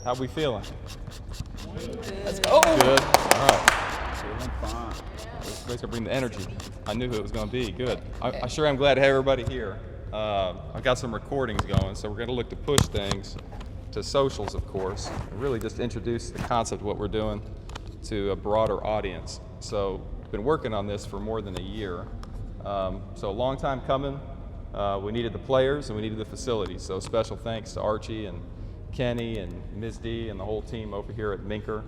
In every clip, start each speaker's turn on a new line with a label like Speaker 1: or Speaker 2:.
Speaker 1: How we feeling?
Speaker 2: Let's go.
Speaker 1: Good. All right.
Speaker 2: Feeling fine.
Speaker 1: Let's bring the energy. I knew who it was going to be. Good. I sure am glad to have everybody here. I've got some recordings going, so we're going to look to push things to socials, of course, and really just introduce the concept of what we're doing to a broader audience. So we've been working on this for more than a year. So a long time coming. We needed the players and we needed the facilities. So special thanks to Archie and Kenny and Ms. D and the whole team over here at Minker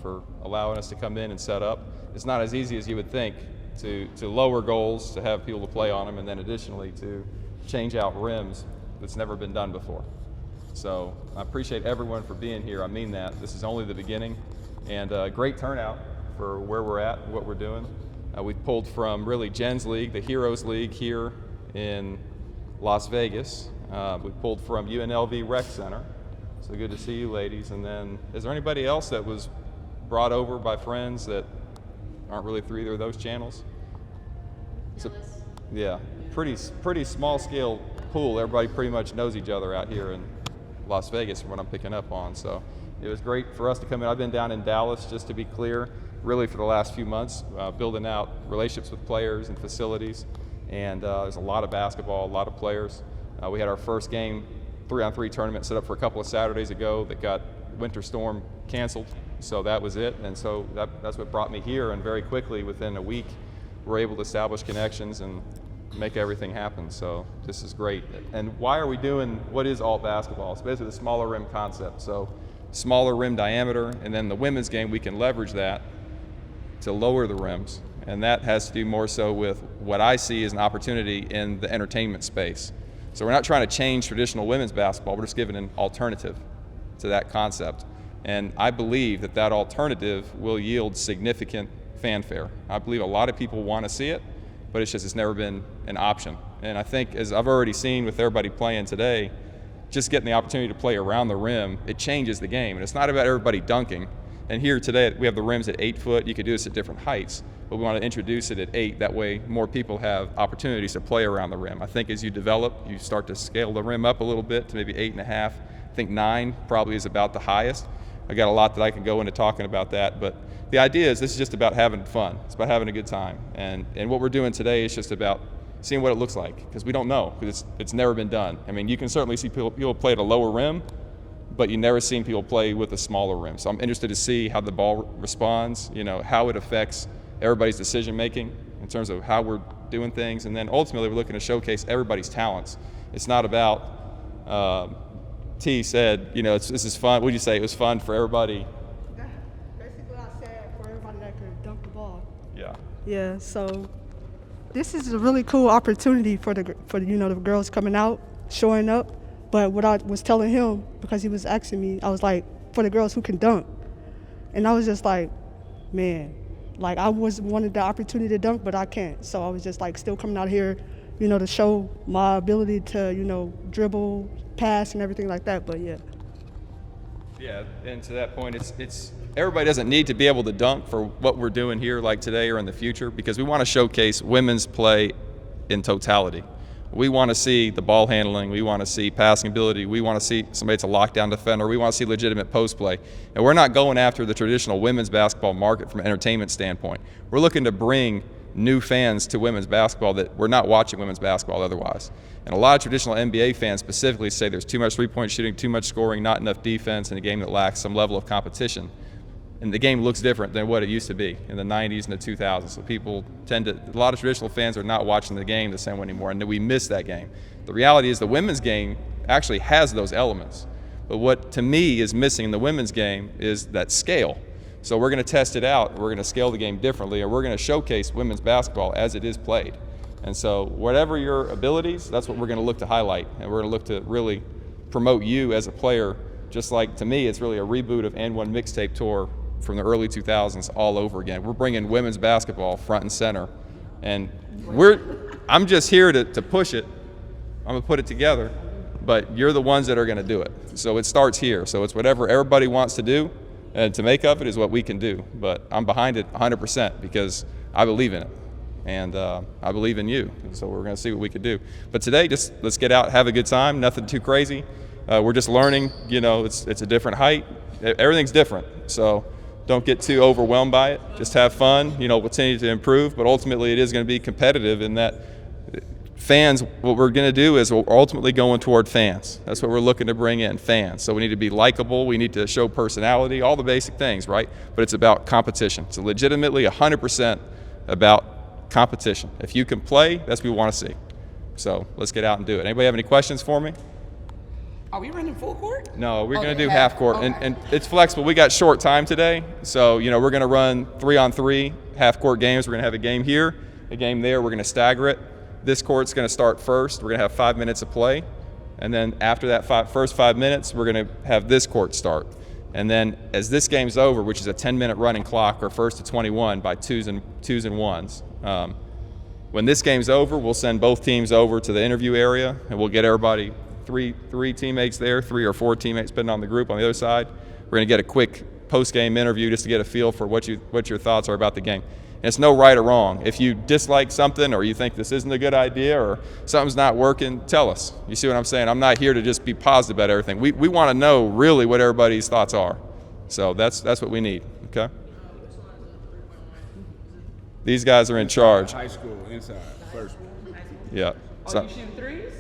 Speaker 1: for allowing us to come in and set up. It's not as easy as you would think to lower goals, to have people to play on them, and then additionally to change out rims. That's never been done before. So I appreciate everyone for being here. I mean that. This is only the beginning, and great turnout for where we're at and what we're doing. We pulled from really Jen's League, the Heroes League here in Las Vegas. We pulled from UNLV Rec Center. So good to see you ladies. And then is there anybody else that was brought over by friends that aren't really through either of those channels? So, yeah, pretty small scale pool. Everybody pretty much knows each other out here in Las Vegas from what I'm picking up on. So it was great for us to come in. I've been down in Dallas, just to be clear, really for the last few months, building out relationships with players and facilities. And there's a lot of basketball, a lot of players. We had our first game, 3-on-3 tournament set up for a couple of Saturdays ago that got winter storm canceled. So that was it. And so that's what brought me here. And very quickly, within a week, we're able to establish connections and make everything happen. So this is great. And why are we doing what is ALTbasketball? It's basically the smaller rim concept. So smaller rim diameter, and then the women's game, we can leverage that to lower the rims. And that has to do more so with what I see as an opportunity in the entertainment space. So we're not trying to change traditional women's basketball, we're just giving an alternative to that concept. And I believe that that alternative will yield significant fanfare. I believe a lot of people want to see it, but it's never been an option. And I think, as I've already seen with everybody playing today, just getting the opportunity to play around the rim, it changes the game. And it's not about everybody dunking. And here today, we have the rims at 8 foot. You could do this at different heights, but we want to introduce it at 8. That way, more people have opportunities to play around the rim. I think as you develop, you start to scale the rim up a little bit to maybe 8.5. I think 9 probably is about the highest. I got a lot that I can go into talking about that, but the idea is this is just about having fun. It's about having a good time. And what we're doing today is just about seeing what it looks like, because we don't know, because it's never been done. I mean, you can certainly see people play at a lower rim, but you've never seen people play with a smaller rim. So I'm interested to see how the ball responds, how it affects everybody's decision making in terms of how we're doing things. And then ultimately we're looking to showcase everybody's talents. It's not about, T said, this is fun. What did you say? It was fun for everybody.
Speaker 3: Basically, I said for everybody that could dunk the ball.
Speaker 1: Yeah.
Speaker 3: Yeah. So this is a really cool opportunity for the girls coming out, showing up. But what I was telling him, because he was asking me, I was like, for the girls who can dunk, and I was just like, man, like I wanted the opportunity to dunk, but I can't. So I was just like still coming out here, to show my ability to, dribble, pass, and everything like that. But yeah.
Speaker 1: Yeah, and to that point, it's everybody doesn't need to be able to dunk for what we're doing here, like today or in the future, because we want to showcase women's play in totality. We want to see the ball handling, we want to see passing ability, we want to see somebody that's a lockdown defender, we want to see legitimate post play. And we're not going after the traditional women's basketball market from an entertainment standpoint. We're looking to bring new fans to women's basketball that we're not watching women's basketball otherwise. And a lot of traditional NBA fans specifically say there's too much three-point shooting, too much scoring, not enough defense, in a game that lacks some level of competition. And the game looks different than what it used to be in the 90s and the 2000s. So people a lot of traditional fans are not watching the game the same way anymore, and we miss that game. The reality is the women's game actually has those elements. But what to me is missing in the women's game is that scale. So we're going to test it out. We're going to scale the game differently, and we're going to showcase women's basketball as it is played. And so whatever your abilities, that's what we're going to look to highlight, and we're going to look to really promote you as a player. Just like, to me, it's really a reboot of And One Mixtape Tour from the early 2000s all over again. We're bringing women's basketball front and center, and I'm just here to push it. I'm going to put it together, but you're the ones that are going to do it. So it starts here. So it's whatever everybody wants to do, and to make of it is what we can do. But I'm behind it 100% because I believe in it, and I believe in you. And so we're going to see what we can do. But today, just let's get out, have a good time, nothing too crazy. We're just learning, you know, it's a different height. Everything's different. So don't get too overwhelmed by it. Just have fun, you know, continue to improve, but ultimately it is going to be competitive in that fans, what we're going to do is we're ultimately going toward fans. That's what we're looking to bring in, fans. So we need to be likable, we need to show personality, all the basic things, right? But it's about competition. It's legitimately 100% about competition. If you can play, that's what we want to see. So let's get out and do it. Anybody have any questions for me?
Speaker 4: Are we running full court?
Speaker 1: No, we're going to
Speaker 4: Okay,
Speaker 1: do half court,
Speaker 4: okay.
Speaker 1: and it's flexible. We got short time today, so you know we're going to run 3-on-3 half court games. We're going to have a game here, a game there. We're going to stagger it. This court's going to start first. We're going to have 5 minutes of play, and then after that first 5 minutes, we're going to have this court start. And then as this game's over, which is a 10-minute running clock, or first to 21 by twos and ones. When this game's over, we'll send both teams over to the interview area, and we'll get everybody three teammates there, 3 or 4 teammates, depending on the group on the other side. We're going to get a quick post-game interview just to get a feel for what your thoughts are about the game. And it's no right or wrong. If you dislike something or you think this isn't a good idea or something's not working, tell us. You see what I'm saying? I'm not here to just be positive about everything. We want to know really what everybody's thoughts are. So that's what we need, okay? These guys are in charge.
Speaker 2: High school, inside, first one.
Speaker 1: Yeah.
Speaker 4: Oh, you shooting threes?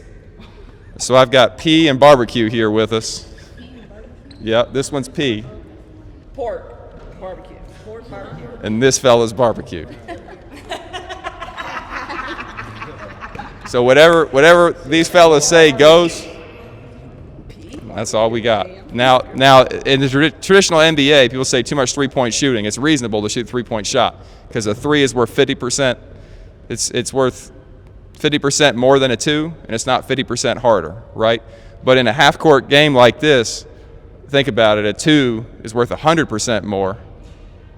Speaker 1: So I've got P and barbecue here with us. Yep, this one's P.
Speaker 4: Pork barbecue. Pork barbecue.
Speaker 1: And this fella's barbecue. So whatever these fellas say goes. That's all we got. Now in the traditional NBA, people say too much three-point shooting. It's reasonable to shoot a three-point shot because a 3 is worth 50%. It's worth 50% more than a 2, and it's not 50% harder, right? But in a half-court game like this, think about it, a 2 is worth 100% more,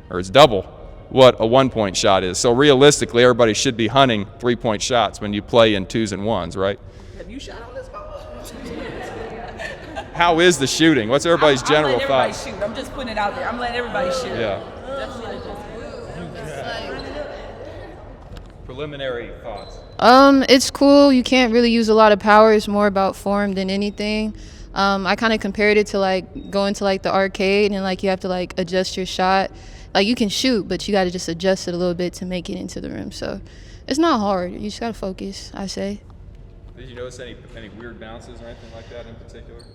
Speaker 1: or it's double what a 1-point shot is. So realistically, everybody should be hunting 3-point shots when you play in 2s and 1s, right?
Speaker 4: Have you shot on this ball?
Speaker 1: How is the shooting? What's everybody's general
Speaker 4: I'm letting
Speaker 1: thoughts?
Speaker 4: everybody shoot. I'm just putting it out there. I'm letting everybody shoot.
Speaker 1: Yeah. Preliminary thoughts.
Speaker 5: It's cool. You can't really use a lot of power. It's more about form than anything. I kind of compared it to like going to like the arcade and like you have to like adjust your shot. Like you can shoot, but you got to just adjust it a little bit to make it into the rim. So it's not hard. You just got to focus, I say.
Speaker 1: Did you notice any weird bounces or anything like that in particular?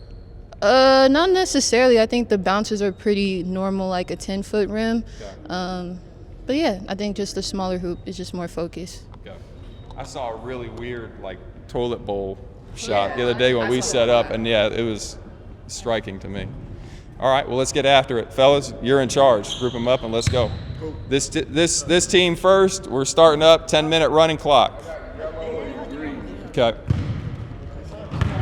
Speaker 5: Not necessarily. I think the bounces are pretty normal, like a 10-foot rim.
Speaker 1: Okay.
Speaker 5: But yeah, I think just the smaller hoop is just more focus.
Speaker 1: Okay. I saw a really weird like toilet bowl shot the other day when we set up, and yeah, it was striking to me. All right, well let's get after it, fellas. You're in charge. Group them up and let's go. This team first. We're starting up. 10-minute running clock. Okay.